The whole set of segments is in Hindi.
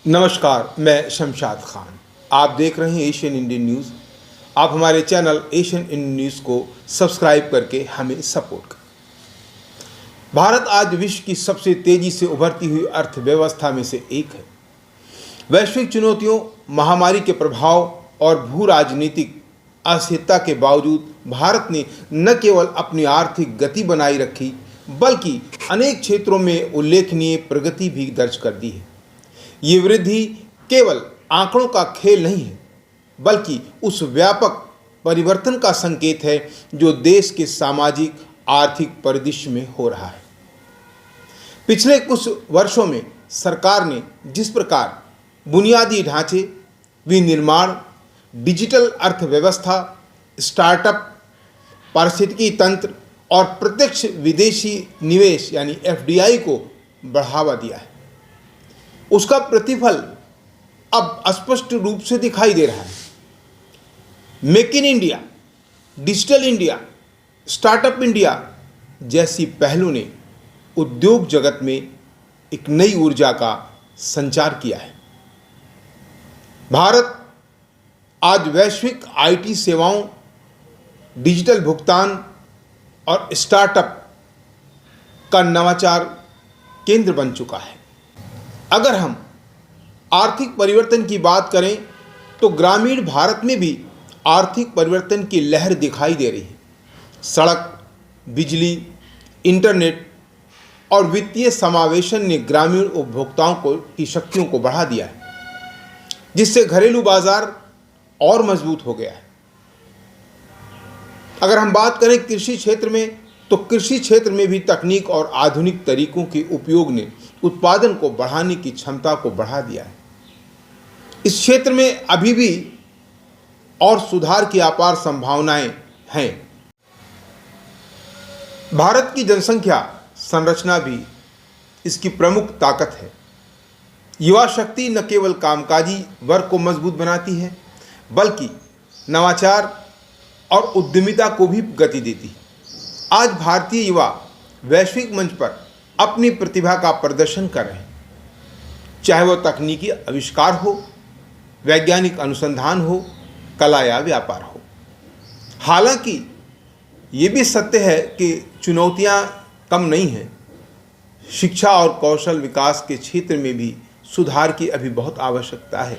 नमस्कार, मैं शमशाद खान। आप देख रहे हैं एशियन इंडियन न्यूज़। आप हमारे चैनल एशियन इंडियन न्यूज़ को सब्सक्राइब करके हमें सपोर्ट करें। भारत आज विश्व की सबसे तेजी से उभरती हुई अर्थव्यवस्था में से एक है। वैश्विक चुनौतियों, महामारी के प्रभाव और भू राजनीतिक अस्थिरता के बावजूद भारत ने न केवल अपनी आर्थिक गति बनाए रखी, बल्कि अनेक क्षेत्रों में उल्लेखनीय प्रगति भी दर्ज कर दी है। ये वृद्धि केवल आंकड़ों का खेल नहीं है, बल्कि उस व्यापक परिवर्तन का संकेत है जो देश के सामाजिक आर्थिक परिदृश्य में हो रहा है। पिछले कुछ वर्षों में सरकार ने जिस प्रकार बुनियादी ढांचे, विनिर्माण, डिजिटल अर्थव्यवस्था, स्टार्टअप, पारिस्थितिकी तंत्र और प्रत्यक्ष विदेशी निवेश यानी एफडीआई को बढ़ावा दिया है, उसका प्रतिफल अब स्पष्ट रूप से दिखाई दे रहा है। Make in India, digital India, startup India जैसी पहलों ने उद्योग जगत में एक नई ऊर्जा का संचार किया है। भारत आज वैश्विक आईटी सेवाओं, डिजिटल भुगतान और स्टार्टअप का नवाचार केंद्र बन चुका है। अगर हम आर्थिक परिवर्तन की बात करें तो ग्रामीण भारत में भी आर्थिक परिवर्तन की लहर दिखाई दे रही है। सड़क, बिजली, इंटरनेट और वित्तीय समावेशन ने ग्रामीण उपभोक्ताओं की शक्तियों को बढ़ा दिया है, जिससे घरेलू बाजार और मजबूत हो गया है। अगर हम बात करें कृषि क्षेत्र में, तो कृषि क्षेत्र में भी तकनीक और आधुनिक तरीकों के उपयोग ने उत्पादन को बढ़ाने की क्षमता को बढ़ा दिया है। इस क्षेत्र में अभी भी और सुधार की अपार संभावनाएं हैं। भारत की जनसंख्या संरचना भी इसकी प्रमुख ताकत है। युवा शक्ति न केवल कामकाजी वर्ग को मजबूत बनाती है, बल्कि नवाचार और उद्यमिता को भी गति देती है। आज भारतीय युवा वैश्विक मंच पर अपनी प्रतिभा का प्रदर्शन कर रहे हैं, चाहे वह तकनीकी आविष्कार हो, वैज्ञानिक अनुसंधान हो, कला या व्यापार हो। हालांकि ये भी सत्य है कि चुनौतियां कम नहीं हैं। शिक्षा और कौशल विकास के क्षेत्र में भी सुधार की अभी बहुत आवश्यकता है,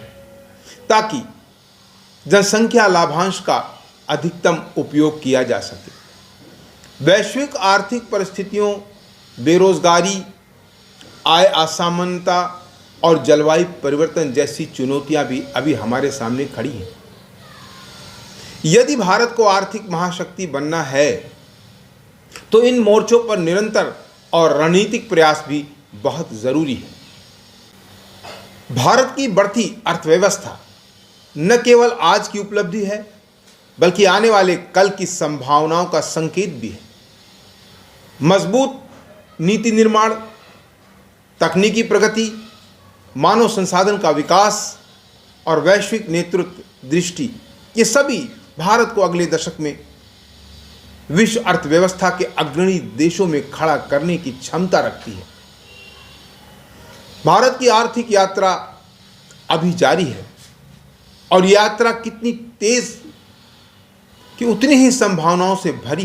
ताकि जनसंख्या लाभांश का अधिकतम उपयोग किया जा सके। वैश्विक आर्थिक परिस्थितियों, बेरोजगारी, आय असमानता और जलवायु परिवर्तन जैसी चुनौतियां भी अभी हमारे सामने खड़ी हैं। यदि भारत को आर्थिक महाशक्ति बनना है, तो इन मोर्चों पर निरंतर और रणनीतिक प्रयास भी बहुत जरूरी है। भारत की बढ़ती अर्थव्यवस्था न केवल आज की उपलब्धि है, बल्कि आने वाले कल की संभावनाओं का संकेत भी है। मजबूत नीति निर्माण, तकनीकी प्रगति, मानव संसाधन का विकास और वैश्विक नेतृत्व दृष्टि, ये सभी भारत को अगले दशक में विश्व अर्थव्यवस्था के अग्रणी देशों में खड़ा करने की क्षमता रखती है। भारत की आर्थिक यात्रा अभी जारी है, और यात्रा कितनी तेज कि उतनी ही संभावनाओं से भरी